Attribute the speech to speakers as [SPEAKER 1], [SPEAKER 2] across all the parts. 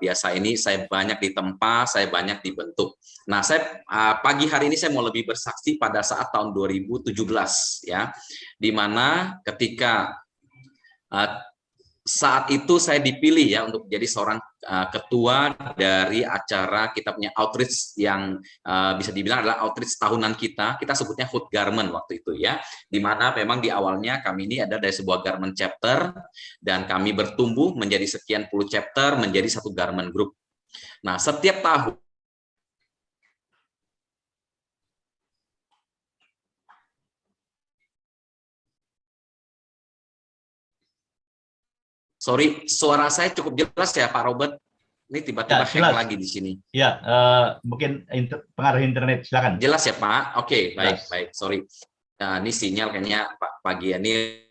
[SPEAKER 1] biasa ini saya banyak ditempa, saya banyak dibentuk. Nah, saya pagi hari ini saya mau lebih bersaksi pada saat tahun 2017 ya, di mana ketika saat itu saya dipilih ya untuk jadi seorang ketua dari acara kita punya outreach yang bisa dibilang adalah outreach tahunan kita sebutnya Hood Garment waktu itu ya, di mana memang di awalnya kami ini ada dari sebuah garment chapter dan kami bertumbuh menjadi sekian puluh chapter menjadi satu garment group. Nah, setiap tahun sorry, suara saya cukup jelas ya Pak Robert. Ini tiba-tiba
[SPEAKER 2] Ya,
[SPEAKER 1] hang lagi di sini.
[SPEAKER 2] Ya, mungkin pengaruh internet. Silakan.
[SPEAKER 1] Jelas ya Pak. Oke,
[SPEAKER 2] Jelas.
[SPEAKER 1] baik. Sorry. Nah, ini sinyal kayaknya Pak pagi ini.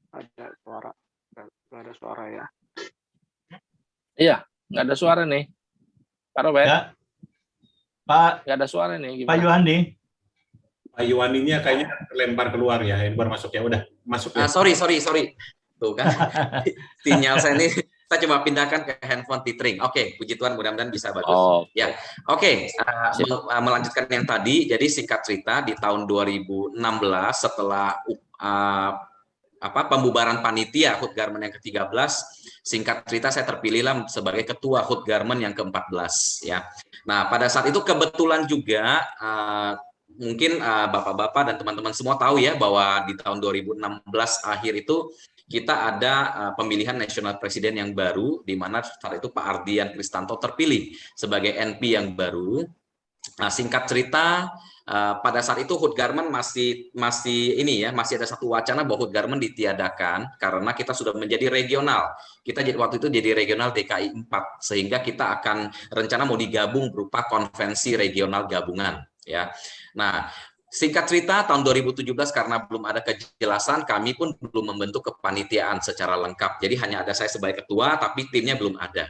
[SPEAKER 3] Ada suara, nggak ada suara ya?
[SPEAKER 4] Iya, nggak ada suara nih, Pak Robert.
[SPEAKER 2] Ya. Pak,
[SPEAKER 4] nggak ada suara nih.
[SPEAKER 2] Pak Yuhandi.
[SPEAKER 5] Pak Yuhaninya kayaknya lempar keluar ya, baru masuk ya. Udah masuk ya.
[SPEAKER 1] Sorry. Tuh kan, sinyal saya ini saya coba pindahkan ke handphone tethering. Oke, puji Tuhan, mudah-mudahan bisa bagus. Ya, oke. Melanjutkan yang tadi, jadi singkat cerita di tahun 2016 setelah pembubaran panitia Hood Garment yang ke-13, singkat cerita saya terpilihlah sebagai ketua Hood Garment yang ke-14 ya. Nah, pada saat itu kebetulan juga mungkin bapak-bapak dan teman-teman semua tahu ya bahwa di tahun 2016 akhir itu kita ada pemilihan nasional presiden yang baru, di mana saat itu Pak Ardian Kristanto terpilih sebagai NP yang baru. Nah, singkat cerita, pada saat itu Hood Garment masih ada satu wacana bahwa Hood Garment ditiadakan karena kita sudah menjadi regional. Kita waktu itu jadi regional DKI 4, sehingga kita akan rencana mau digabung berupa konvensi regional gabungan ya. Nah, singkat cerita tahun 2017 karena belum ada kejelasan, kami pun belum membentuk kepanitiaan secara lengkap. Jadi hanya ada saya sebagai ketua, tapi timnya belum ada.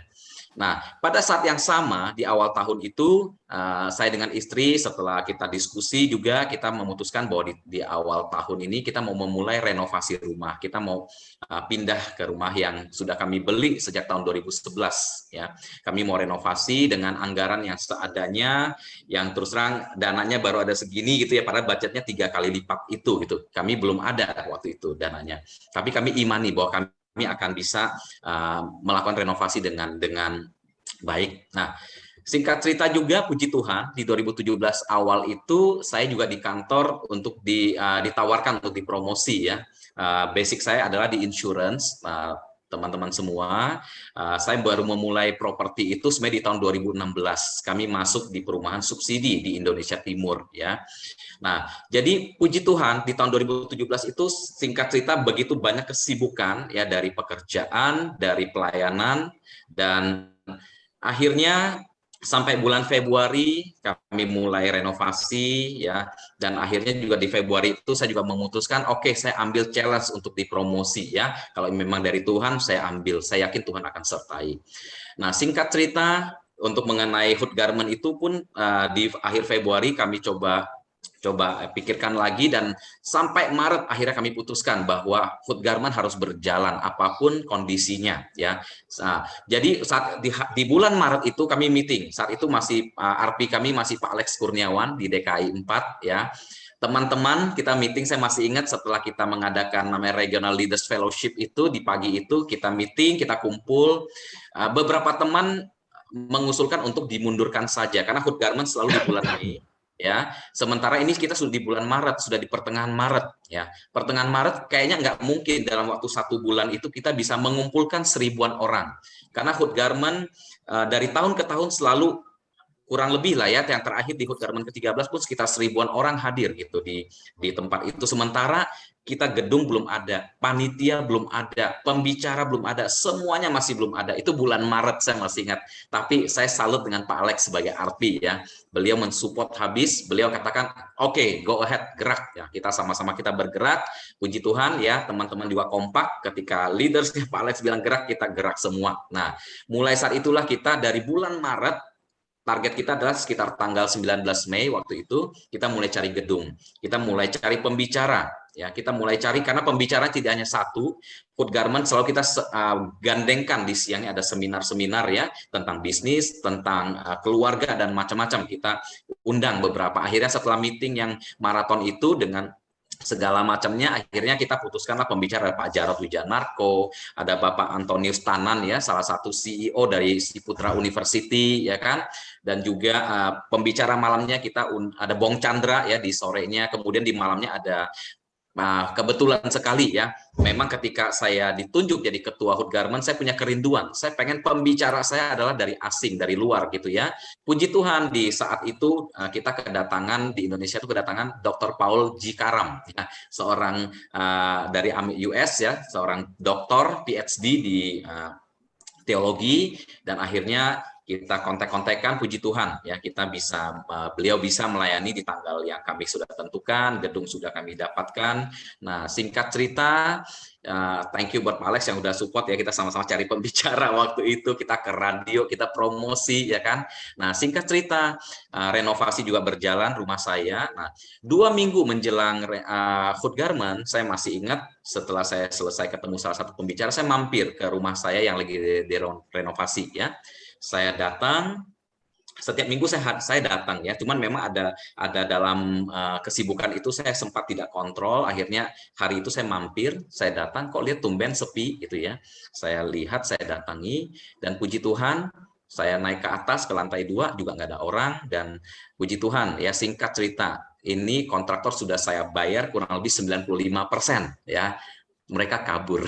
[SPEAKER 1] Nah, pada saat yang sama di awal tahun itu, saya dengan istri setelah kita diskusi juga kita memutuskan bahwa di awal tahun ini kita mau memulai renovasi rumah. Kita mau pindah ke rumah yang sudah kami beli sejak tahun 2011 ya. Kami mau renovasi dengan anggaran yang seadanya, yang terus terang dananya baru ada segini gitu ya, padahal budgetnya 3 kali lipat itu gitu. Kami belum ada waktu itu dananya. Tapi kami imani bahwa kami akan bisa melakukan renovasi dengan baik. Nah, singkat cerita juga puji Tuhan di 2017 awal itu saya juga di kantor untuk ditawarkan untuk dipromosi ya. Basic saya adalah di insurance. Teman-teman semua, saya baru memulai properti itu sebenarnya di tahun 2016. Kami masuk di perumahan subsidi di Indonesia Timur ya. Nah, jadi puji Tuhan di tahun 2017 itu singkat cerita begitu banyak kesibukan ya, dari pekerjaan, dari pelayanan, dan akhirnya sampai bulan Februari kami mulai renovasi ya, dan akhirnya juga di Februari itu saya juga memutuskan oke, saya ambil challenge untuk dipromosi ya. Kalau memang dari Tuhan saya ambil, saya yakin Tuhan akan sertai. Nah, singkat cerita untuk mengenai Hood Garment itu pun di akhir Februari kami coba pikirkan lagi, dan sampai Maret akhirnya kami putuskan bahwa Hood Garment harus berjalan apapun kondisinya ya. Nah, jadi saat di bulan Maret itu kami meeting. Saat itu masih RP kami masih Pak Alex Kurniawan di DKI 4 ya. Teman-teman kita meeting, saya masih ingat setelah kita mengadakan namanya Regional Leaders Fellowship itu di pagi itu kita meeting, kita kumpul. Beberapa teman mengusulkan untuk dimundurkan saja karena Hood Garment selalu di bulan Mei ya, sementara ini kita sudah di bulan Maret, sudah di pertengahan Maret ya. Pertengahan Maret kayaknya nggak mungkin dalam waktu 1 bulan itu kita bisa mengumpulkan 1000-an orang, karena Hood Garment dari tahun ke tahun selalu kurang lebih lah ya, yang terakhir di HUT Garmen ke-13 pun sekitar 1000-an orang hadir gitu di tempat itu. Sementara kita gedung belum ada, panitia belum ada, pembicara belum ada, semuanya masih belum ada. Itu bulan Maret saya masih ingat. Tapi saya salut dengan Pak Alex sebagai RP ya. Beliau mensupport habis, beliau katakan, oke, go ahead, gerak ya. Kita sama-sama kita bergerak. Puji Tuhan ya, teman-teman juga kompak. Ketika leadersnya Pak Alex bilang gerak, kita gerak semua. Nah, mulai saat itulah kita dari bulan Maret, target kita adalah sekitar tanggal 19 Mei waktu itu, kita mulai cari gedung, kita mulai cari pembicara. Ya, kita mulai cari karena pembicara tidak hanya satu. HUT Garmen selalu kita gandengkan di siangnya ada seminar-seminar ya tentang bisnis, tentang keluarga dan macam-macam. Kita undang beberapa. Akhirnya setelah meeting yang maraton itu dengan segala macamnya, akhirnya kita putuskanlah pembicara Pak Jarod Wijanarko, ada Bapak Antonius Tanan ya, salah satu CEO dari Ciputra University ya kan, dan juga pembicara malamnya kita ada Bong Chandra ya di sorenya, kemudian di malamnya ada kebetulan sekali ya, memang ketika saya ditunjuk jadi ketua HUT Garmen, saya punya kerinduan. Saya pengen pembicara saya adalah dari asing, dari luar gitu ya. Puji Tuhan di saat itu kita kedatangan di Indonesia itu kedatangan Dr. Paul G. Karam, ya, seorang dari US ya, seorang doktor PhD di teologi, dan akhirnya kita kontak-kontakan, puji Tuhan ya, kita bisa beliau bisa melayani di tanggal yang kami sudah tentukan, gedung sudah kami dapatkan. Nah, singkat cerita, thank you buat Pak Alex yang udah support ya, kita sama-sama cari pembicara waktu itu, kita ke radio, kita promosi ya kan. Nah, singkat cerita, renovasi juga berjalan rumah saya. Nah, 2 minggu menjelang HUT Garmen, saya masih ingat setelah saya selesai ketemu salah satu pembicara, saya mampir ke rumah saya yang lagi direnovasi ya. Saya datang, setiap minggu saya datang ya, cuman memang ada dalam kesibukan itu saya sempat tidak kontrol. Akhirnya hari itu saya mampir, saya datang, kok lihat tumben sepi gitu ya. Saya lihat, saya datangi, dan puji Tuhan saya naik ke atas ke lantai 2 juga nggak ada orang, dan puji Tuhan ya, singkat cerita ini kontraktor sudah saya bayar kurang lebih 95% ya, mereka kabur.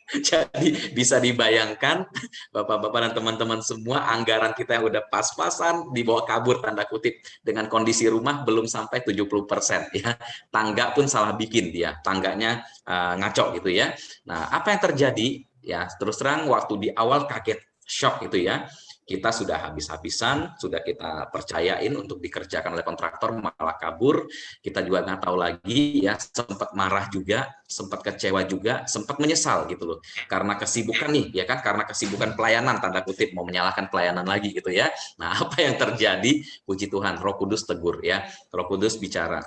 [SPEAKER 1] Jadi bisa dibayangkan Bapak-bapak dan teman-teman semua, anggaran kita yang udah pas-pasan dibawa kabur tanda kutip, dengan kondisi rumah belum sampai 70% ya. Tangga pun salah bikin dia, tangganya ngaco gitu ya. Nah, apa yang terjadi ya, terus terang waktu di awal kaget, shock itu ya. Kita sudah habis-habisan, sudah kita percayain untuk dikerjakan oleh kontraktor, malah kabur. Kita juga nggak tahu lagi ya, sempat marah juga, sempat kecewa juga, sempat menyesal gitu loh. Karena kesibukan nih, ya kan, karena kesibukan pelayanan, tanda kutip, mau menyalahkan pelayanan lagi gitu ya. Nah, apa yang terjadi? Puji Tuhan, Roh Kudus tegur ya. Roh Kudus bicara,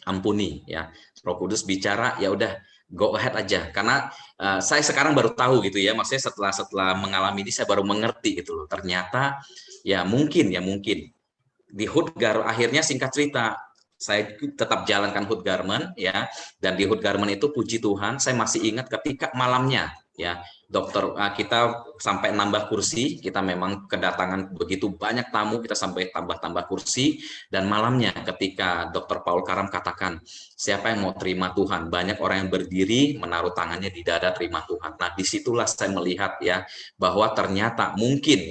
[SPEAKER 1] ampuni ya. Roh Kudus bicara, ya udah, go ahead aja, karena saya sekarang baru tahu gitu ya, maksudnya setelah mengalami ini saya baru mengerti gitu loh, ternyata ya mungkin di HUT Garmen, akhirnya singkat cerita saya tetap jalankan HUT Garmen ya, dan di HUT Garmen itu puji Tuhan saya masih ingat ketika malamnya ya, dokter kita sampai nambah kursi, kita memang kedatangan begitu banyak tamu, kita sampai tambah kursi, dan malamnya ketika Dr. Paul Karam katakan, siapa yang mau terima Tuhan? Banyak orang yang berdiri menaruh tangannya di dada terima Tuhan. Nah, disitulah saya melihat ya, bahwa ternyata mungkin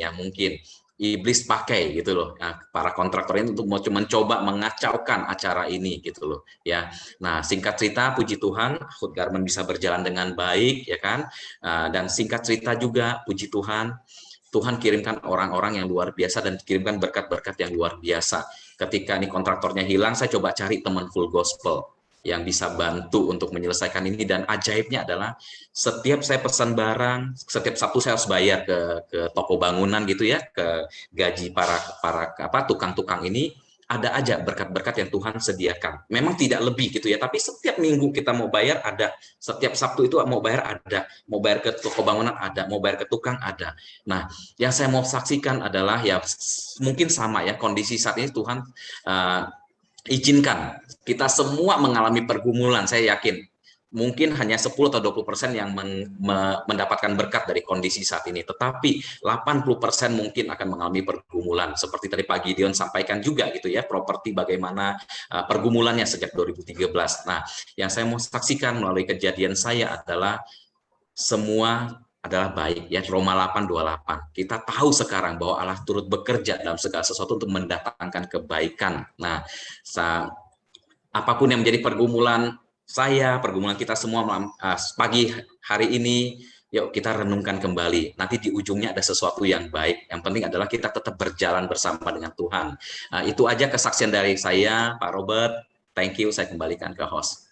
[SPEAKER 1] iblis pakai gitu loh, nah, para kontraktor ini untuk mau mencoba mengacaukan acara ini gitu loh ya. Nah, singkat cerita puji Tuhan HUT Garmen bisa berjalan dengan baik ya kan, dan singkat cerita juga puji Tuhan, Tuhan kirimkan orang-orang yang luar biasa dan kirimkan berkat-berkat yang luar biasa. Ketika nih kontraktornya hilang, saya coba cari teman full gospel yang bisa bantu untuk menyelesaikan ini, dan ajaibnya adalah setiap saya pesan barang, setiap Sabtu saya harus bayar ke toko bangunan gitu ya, ke gaji para tukang-tukang ini, ada aja berkat-berkat yang Tuhan sediakan. Memang tidak lebih gitu ya, tapi setiap minggu kita mau bayar ada, setiap Sabtu itu mau bayar ada, mau bayar ke toko bangunan ada, mau bayar ke tukang ada. Nah, yang saya mau saksikan adalah ya mungkin sama ya, kondisi saat ini Tuhan izinkan kita semua mengalami pergumulan. Saya yakin mungkin hanya 10 atau 20% yang mendapatkan berkat dari kondisi saat ini, tetapi 80% mungkin akan mengalami pergumulan. Seperti tadi Pak Gideon sampaikan juga gitu ya, properti bagaimana pergumulannya sejak 2013. Nah, yang saya mau saksikan melalui kejadian saya adalah semua adalah baik, ya. Roma 8:28. Kita tahu sekarang bahwa Allah turut bekerja dalam segala sesuatu untuk mendatangkan kebaikan. Nah, apapun yang menjadi pergumulan saya, pergumulan kita semua pagi hari ini, yuk kita renungkan kembali. Nanti di ujungnya ada sesuatu yang baik. Yang penting adalah kita tetap berjalan bersama dengan Tuhan. Itu aja kesaksian dari saya, Pak Robert. Thank you, saya kembalikan ke host.